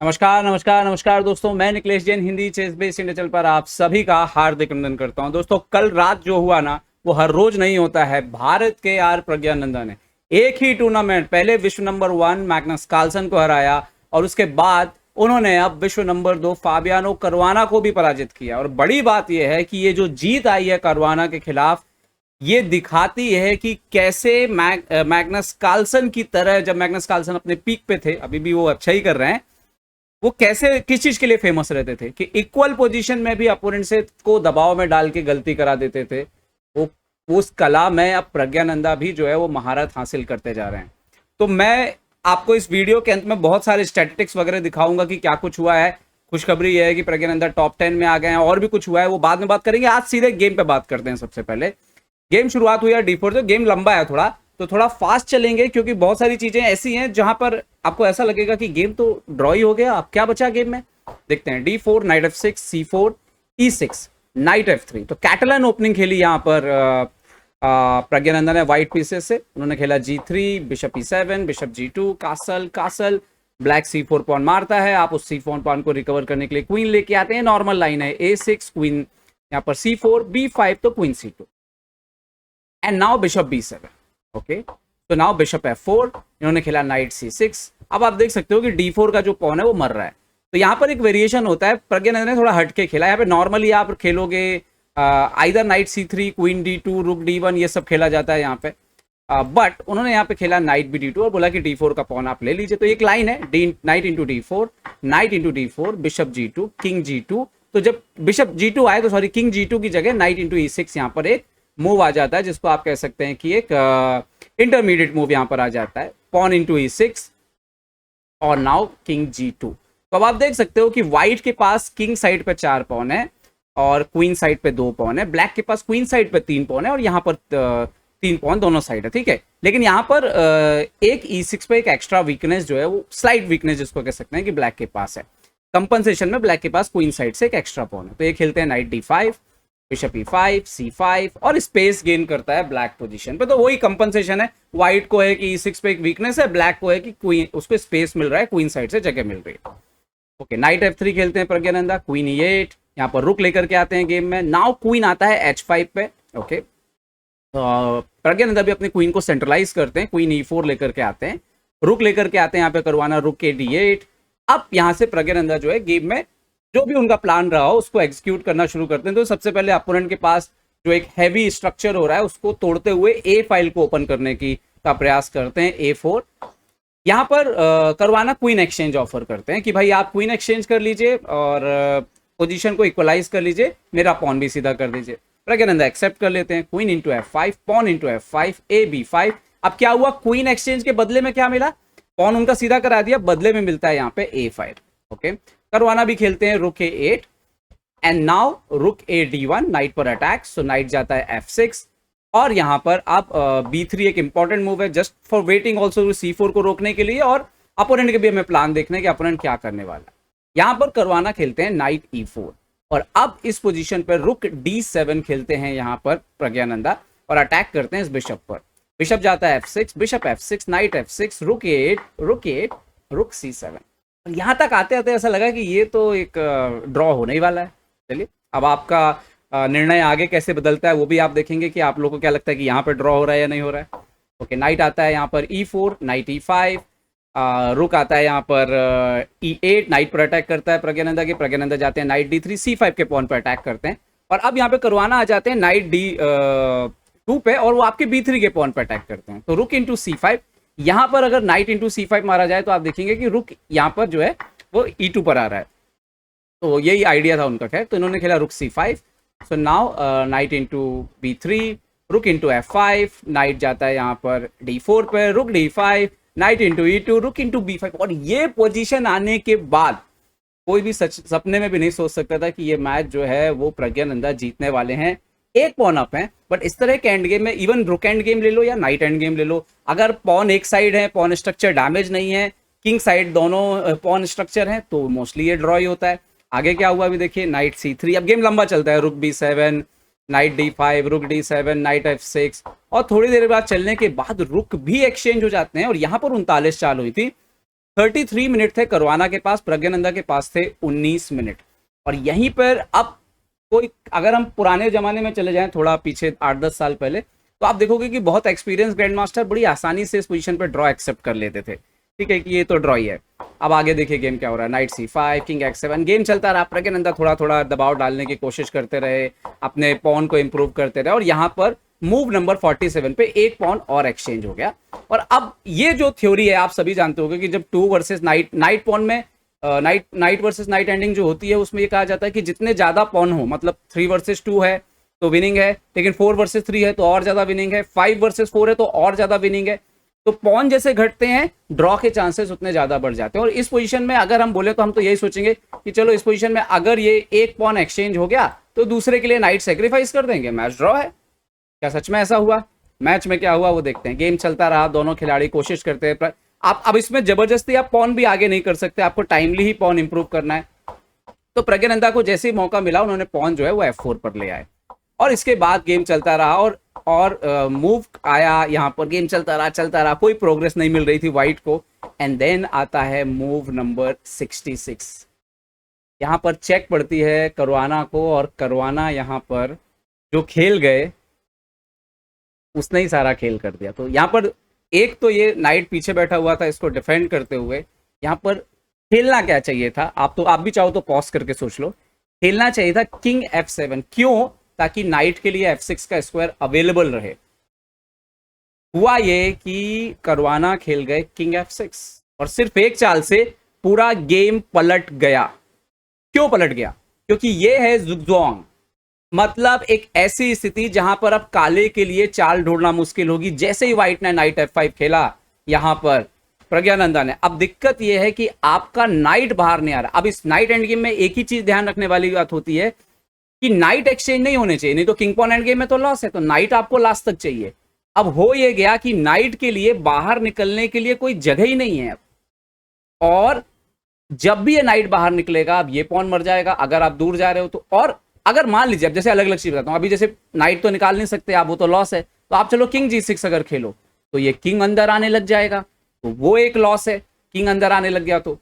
नमस्कार नमस्कार नमस्कार दोस्तों, मैं Niklesh Jain Hindi chess based India channel पर आप सभी का हार्दिक अभिनंदन करता हूं। दोस्तों, कल रात जो हुआ ना, वो हर रोज नहीं होता है। भारत के आर प्रज्ञानंदा ने एक ही टूर्नामेंट पहले विश्व नंबर 1 मैग्नस कार्लसन को हराया और उसके बाद उन्होंने अब विश्व नंबर 2 फाबियानो करुआना को भी पराजित किया। और बड़ी बात यह है कि ये जो जीत आई है करुआना के खिलाफ, ये दिखाती है कि कैसे मैग्नस कार्लसन की तरह, जब मैग्नस कार्लसन अपने पीक पे थे, अभी भी वो अच्छा ही कर रहे हैं, वो कैसे किस चीज के लिए फेमस रहते थे कि इक्वल पोजीशन में भी अपोनेंट से को दबाव में डाल के गलती करा देते थे। वो उस कला में अब प्रज्ञानंदा भी जो है वो महारत हासिल करते जा रहे हैं। तो मैं आपको इस वीडियो के अंत में बहुत सारे स्टैटिस्टिक्स वगैरह दिखाऊंगा कि क्या कुछ हुआ है। खुशखबरी यह है कि प्रज्ञानंदा टॉप 10 में आ गए हैं, और भी कुछ हुआ है वो बाद में बात करेंगे। आज सीधे गेम पे बात करते हैं। सबसे पहले गेम शुरुआत हुई है D4 से। गेम लंबा है थोड़ा, तो थोड़ा फास्ट चलेंगे क्योंकि बहुत सारी चीजें ऐसी हैं जहां पर आपको ऐसा लगेगा कि गेम तो ड्रॉ ही हो गया, अब क्या बचा गेम में। देखते हैं। D4, night F6, C4, E6, night F3। तो कैटलन ओपनिंग खेली यहां पर प्रज्ञानंदा ने व्हाइट पीसेस से। उन्होंने खेला G3, bishop E7, bishop G2, castle castle, black C4 pawn मारता है। आप उस C4 पॉन को रिकवर करने के लिए क्वीन लेके आते हैं। नॉर्मल लाइन है A6, क्वीन यहाँ पर C4, B5 तो queen C2 and now bishop B7। Okay, तो नाउ बिशप F4। इन्होंने खेला नाइट C6। अब आप देख सकते हो कि D4 का जो पॉन है वो मर रहा है। तो यहाँ पर एक वेरिएशन होता है, प्रज्ञानंदा ने थोड़ा हटके खेला। यहाँ पे नॉर्मली आप खेलोगे either night C3, queen D2, रुक D1, ये सब खेला जाता है यहाँ पे। बट उन्होंने यहाँ पे खेला नाइट B D2 और बोला कि D4 का पॉन आप ले लीजिए। तो एक लाइन है night into D4, night into D4, bishop G2, king G2। तो जब बिशप G2 आए तो सॉरी किंग G2 की जगह नाइट इंटू E6 यहाँ पर एक मूव आ जाता है, जिसको आप कह सकते हैं कि एक इंटरमीडिएट मूव यहां पर आ जाता है। पॉन इंटू E6 और नाउ किंग G2। तो अब आप देख सकते हो कि व्हाइट के पास किंग साइड पे 4 पॉन है और क्वीन साइड पे 2 पॉन है। ब्लैक के पास क्वीन साइड पे 3 पॉन है और यहाँ पर 3 पॉन दोनों साइड है, ठीक है। लेकिन यहाँ पर एक E6 पे एक एक्स्ट्रा वीकनेस जो है, वो स्लाइट वीकनेस जिसको कह सकते हैं कि ब्लैक के पास है। कंपनसेशन में ब्लैक के पास क्वीन साइड से एक एक्स्ट्रा पॉन है। तो ये खेलते हैं night D5, bishop E5, C5 और स्पेस गेन करता है ब्लैक पोजीशन पे। तो वही कंपनसेशन है। व्हाइट को है कि E6 पे एक वीकनेस है, ब्लैक को है कि क्वीन उसको स्पेस मिल रहा है, क्वीन साइड से जगह मिल रही है। ओके, नाइट F3 खेलते हैं प्रज्ञानंदा। क्वीन E8, यहाँ पर रुक लेकर के आते हैं गेम में। नाउ क्वीन आता है H5 पे। ओके, प्रज्ञानंदा भी अपनी क्वीन को सेंट्रलाइज करते हैं। क्वीन E4 लेकर के आते हैं, रुक लेकर के आते हैं यहाँ पे करवाना, रुक के D8। अब यहाँ से प्रज्ञानंदा जो है गेम में जो भी उनका प्लान रहा हो उसको एग्जीक्यूट करना शुरू करते हैं। तो सबसे पहले अपोनेंट के पास जो एक हैवी स्ट्रक्चर हो रहा है उसको तोड़ते हुए ए फाइल को ओपन करने की का प्रयास करते हैं। A4 यहाँ पर करवाना क्वीन एक्सचेंज ऑफर करते हैं कि भाई आप क्वीन एक्सचेंज कर लीजिए और पोजीशन को इक्वलाइज कर लीजिए, मेरा पॉन भी सीधा कर दीजिए। प्रज्ञानंदा एक्सेप्ट कर लेते हैं। Queen into F5, pawn into F5, A B5। अब क्या हुआ, क्वीन एक्सचेंज के बदले में क्या मिला, पॉन उनका सीधा करा दिया, बदले में मिलता है यहाँ पे A5। ओके, करवाना भी खेलते हैं रुक A8 एंड नाउ रुक A D1, नाइट पर अटैक। सो नाइट जाता है F6 और यहां पर आप B3 एक इंपॉर्टेंट मूव है just for waiting also C4 को रोकने के लिए, और अपोनेंट के भी हमें प्लान देखने कि अपोनेंट क्या करने वाला है। यहां पर करवाना खेलते हैं नाइट E4 और अब इस पोजीशन पर रुक D7 खेलते हैं यहां पर प्रज्ञानंदा और अटैक करते हैं इस बिशप पर। बिशप जाता है F6, bishop F6, night F6, रुक A8, रुक C7। और यहाँ तक आते आते ऐसा लगा कि ये तो एक ड्रॉ होने ही वाला है। चलिए, अब आपका निर्णय आगे कैसे बदलता है वो भी आप देखेंगे कि आप लोगों को क्या लगता है कि यहाँ पे ड्रॉ हो रहा है या नहीं हो रहा है। ओके, नाइट आता है यहाँ पर E4, नाइट E5, रुक आता है यहाँ पर E8, नाइट पर अटैक करता है प्रज्ञानंदा के। प्रज्ञानंदा जाते हैं नाइट D3, C5 के पॉन पर अटैक करते हैं और अब यहाँ पे करवाना आ जाते हैं नाइट D2 पे और वो आपके B3 के पॉन पर अटैक करते हैं। तो रुक इंटू C5, यहां पर अगर नाइट इंटू C5 मारा जाए तो आप देखेंगे कि रुक यहां पर जो है वो E2 पर आ रहा है। तो यही आइडिया था उनका। खैर, तो इन्होंने खेला रुक C5। So now night into B3, रुक इंटू F5, नाइट जाता है यहाँ पर D4 पर, रुक D5, नाइट इंटू E2, रुक इंटू B5। और ये पोजीशन आने के बाद कोई भी सपने में भी नहीं सोच सकता था कि ये मैच जो है वो प्रज्ञानंदा जीतने वाले हैं। एक पॉन अप है, बट इस तरह के एंड गेम में इवन रुक एंड गेम ले लो या नाइट एंड गेम ले लो, अगर पॉन एक साइड है, पॉन स्ट्रक्चर डैमेज नहीं है, किंग साइड दोनों पॉन स्ट्रक्चर है, तो मोस्टली ये ड्रॉ ही होता है। आगे क्या हुआ अभी देखिए, नाइट C3। अब गेम लंबा चलता है, रुक B7, नाइट D5, रुक D7, नाइट F6 और थोड़ी देर बाद चलने के बाद रुक भी एक्सचेंज हो जाते हैं और यहाँ पर 39 चाल हुई थी। 33 मिनट थे करवाना के पास, प्रज्ञानंदा के पास थे 19 मिनट। और यहीं पर अब कोई, अगर हम पुराने जमाने में चले जाएं थोड़ा पीछे 8-10 साल पहले, तो आप देखोगे कि बहुत एक्सपीरियंस ग्रैंड मास्टर बड़ी आसानी से इस पोजीशन पर ड्रॉ एक्सेप्ट कर लेते थे। ठीक है कि ये तो ड्रॉ ही है। अब आगे देखिए गेम क्या हो रहा है, night C5, king H7, game चलता रहा। प्रज्ञानंदा थोड़ा थोड़ा दबाव डालने की कोशिश करते रहे, अपने पॉन को इंप्रूव करते रहे, और यहाँ पर मूव नंबर 47 पे एक पॉन और एक्सचेंज हो गया। और अब ये जो थ्योरी है आप सभी जानते होंगे कि जब 2 वर्सेस नाइट पॉन में नाइट वर्सेस नाइट एंडिंग जो होती है उसमें ये कहा जाता है कि जितने ज्यादा पॉन हो, मतलब 3 वर्सेस 2 है तो विनिंग है, लेकिन 4 वर्सेस 3 है तो और ज्यादा विनिंग है, 5 वर्सेस 4 है तो और ज्यादा विनिंग है। तो पॉन जैसे घटते हैं ड्रॉ के चांसेस उतने ज्यादा बढ़ जाते हैं। और इस पोजीशन में अगर हम बोले तो हम तो यही सोचेंगे कि चलो इस पोजीशन में अगर ये एक पॉन एक्सचेंज हो गया तो दूसरे के लिए नाइट सेक्रीफाइस कर देंगे, मैच ड्रॉ है। क्या सच में ऐसा हुआ? मैच में क्या हुआ वो देखते हैं। गेम चलता रहा, दोनों खिलाड़ी कोशिश करते हैं। आप अब इसमें जबरदस्ती आप पॉन भी आगे नहीं कर सकते, आपको टाइमली ही पॉन इंप्रूव करना है। तो प्रज्ञानंदा को जैसे ही मौका मिला उन्होंने पॉन जो है वो F4 पर ले आए, और इसके बाद गेम चलता रहा। और मूव आया, यहाँ पर गेम चलता रहा, कोई प्रोग्रेस नहीं मिल रही थी वाइट को। एंड देन आता है मूव नंबर 66। यहाँ पर चेक पड़ती है करवाना को, और करवाना यहाँ पर जो खेल गए उसने ही सारा खेल कर दिया। तो यहाँ पर एक तो ये नाइट पीछे बैठा हुआ था, इसको डिफेंड करते हुए यहाँ पर खेलना क्या चाहिए था, आप भी चाहो तो पॉज करके सोच लो। खेलना चाहिए था किंग F7। क्यों? ताकि नाइट के लिए F6 का स्क्वायर अवेलेबल रहे। हुआ ये कि करवाना खेल गए किंग F6, और सिर्फ एक चाल से पूरा गेम पलट गया। क्यों पलट गया? क्योंकि ये है जुगजोंग, मतलब एक ऐसी स्थिति जहां पर अब काले के लिए चाल ढूंढना मुश्किल होगी। जैसे ही व्हाइट ने नाइट F5 खेला यहां पर प्रज्ञानंदा ने, अब दिक्कत यह है कि आपका नाइट बाहर नहीं आ रहा। अब इस नाइट एंड गेम में एक ही चीज ध्यान रखने वाली बात होती है कि नाइट एक्सचेंज नहीं होने चाहिए, नहीं तो किंग पॉन एंड गेम में तो लॉस है। तो नाइट आपको लास्ट तक चाहिए। अब हो ये गया कि नाइट के लिए बाहर निकलने के लिए कोई जगह ही नहीं है, और जब भी ये नाइट बाहर निकलेगा अब ये पॉन मर जाएगा अगर आप दूर जा रहे हो तो। और अगर मान लीजिए, अब जैसे अलग अलग चीज बताता हूं, अभी जैसे नाइट तो निकाल नहीं सकते आप, वो तो लॉस है, तो आप चलो किंग G6 अगर खेलो तो ये किंग अंदर आने लग जाएगा, तो वो एक लॉस है, किंग अंदर आने लग गया तो।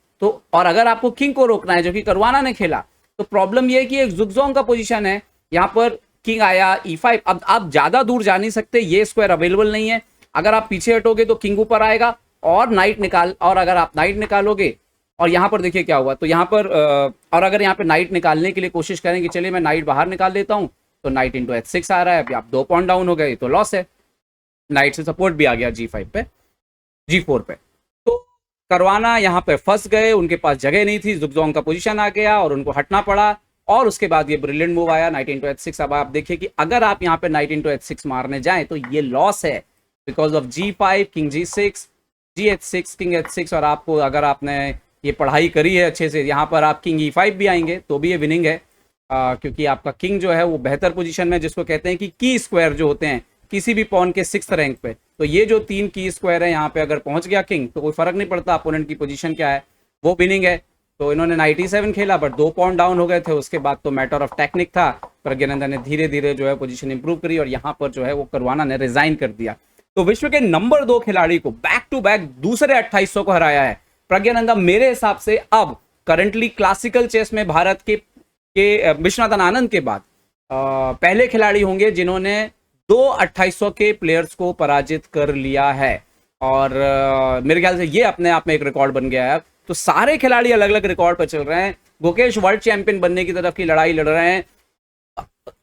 और अगर आपको किंग को रोकना है जो कि करवाना ने खेला, तो प्रॉब्लम ये है कि एक जुगजोंग का पोजीशन है, यहाँ पर किंग आया E5। अब आप ज्यादा दूर जा नहीं सकते, ये स्क्वायर अवेलेबल नहीं है। अगर आप पीछे हटोगे तो किंग ऊपर आएगा और नाइट निकाल, और अगर आप नाइट निकालोगे, और यहाँ पर देखिए क्या हुआ, तो यहाँ पर और अगर यहाँ पे नाइट निकालने के लिए कोशिश करें कि चलिए मैं नाइट बाहर निकाल देता हूँ, तो नाइट इंटू H6 आ रहा है। अभी आप 2 पॉइंट डाउन हो गए तो लॉस है। नाइट से सपोर्ट भी आ गया G5 पे, G4 पे। तो करवाना यहाँ पे फंस गए, उनके पास जगह नहीं थी, जुगजोंग का पोजीशन आ गया और उनको हटना पड़ा। और उसके बाद ये ब्रिलियंट मूव आया नाइट इंटू H6। अब आप देखिए कि अगर आप यहाँ पे नाइट इंटू H6 मारने जाएं तो ये लॉस है, because of G5, king G6, G H6, king H6। और आपको, अगर आपने ये पढ़ाई करी है अच्छे से, यहाँ पर आप किंग E5 भी आएंगे तो भी ये विनिंग है, क्योंकि आपका किंग जो है वो बेहतर पोजीशन में, जिसको कहते हैं कि की स्क्वायर जो होते हैं किसी भी पॉन के 6th रैंक पे। तो ये जो 3 की स्क्वायर है यहाँ पे अगर पहुंच गया किंग तो कोई फर्क नहीं पड़ता अपोनेंट की पोजीशन क्या है, वो विनिंग है। तो इन्होंने नाइट E7 खेला, बट 2 पॉइंट डाउन हो गए थे। उसके बाद तो मैटर ऑफ टेक्निक था, प्रज्ञानंदा ने धीरे धीरे जो है पोजीशन इंप्रूव करी, और यहाँ पर जो है वो करवाना ने रिजाइन कर दिया। तो विश्व के नंबर 2 खिलाड़ी को बैक टू बैक दूसरे 2800 को हराया है प्रज्ञानंदा। मेरे हिसाब से अब करंटली क्लासिकल चेस में भारत के विश्वनाथन आनंद के बाद पहले खिलाड़ी होंगे जिन्होंने 2 2800 के प्लेयर्स को पराजित कर लिया है। और मेरे ख्याल से ये अपने आप में एक रिकॉर्ड बन गया है। तो सारे खिलाड़ी अलग अलग रिकॉर्ड पर चल रहे हैं। गुकेश वर्ल्ड चैंपियन बनने की तरफ की लड़ाई लड़ रहे हैं।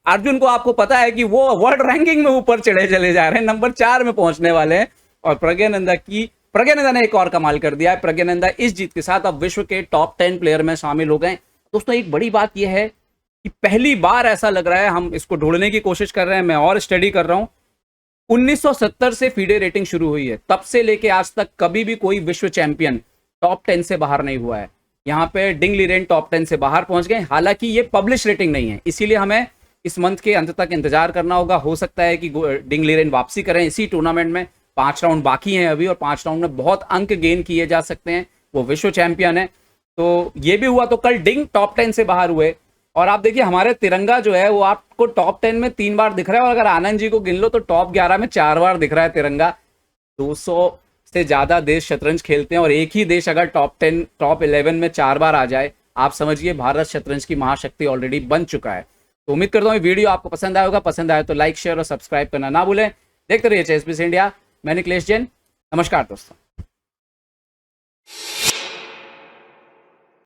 अर्जुन को आपको पता है कि वो वर्ल्ड रैंकिंग में ऊपर चढ़े चले जा रहे हैं, नंबर 4 में पहुंचने वाले हैं। और प्रज्ञानंदा ने एक और कमाल कर दिया है। प्रज्ञानंदा इस जीत के साथ अब विश्व के टॉप 10 प्लेयर में शामिल हो गए। दोस्तों एक बड़ी बात यह है कि पहली बार ऐसा लग रहा है, हम इसको ढूंढने की कोशिश कर रहे हैं, मैं और स्टडी कर रहा हूं, 1970 से फीडे रेटिंग शुरू हुई है, तब से लेके आज तक कभी भी कोई विश्व चैंपियन टॉप 10 से बाहर नहीं हुआ है। यहाँ पे डिंग लीरेन टॉप 10 से बाहर पहुंच गए। हालांकि ये पब्लिश रेटिंग नहीं है, इसीलिए हमें इस मंथ के अंत तक इंतजार करना होगा। हो सकता है कि डिंग लीरेन वापसी करें इसी टूर्नामेंट में। 5 राउंड बाकी हैं अभी, और 5 राउंड में बहुत अंक गेन किए जा सकते हैं। वो विश्व चैंपियन है। तो ये भी हुआ। तो कल डिंग टॉप 10 से बाहर हुए। और आप देखिए हमारे तिरंगा जो है वो आपको टॉप 10 में 3 बार दिख रहा है, और अगर आनंद जी को गिन लो तो टॉप 11 में 4 बार दिख रहा है तिरंगा। से ज्यादा देश शतरंज खेलते हैं और एक ही देश अगर टॉप 10 टॉप 11 में 4 बार आ जाए, आप समझिए भारत शतरंज की महाशक्ति ऑलरेडी बन चुका है। तो उम्मीद करता हूँ ये वीडियो आपको पसंद आया होगा। पसंद आया तो लाइक शेयर और सब्सक्राइब करना ना भूलें। देखते रहिए चेस बेस इंडिया। मैं निकलेश जैन। नमस्कार दोस्तों।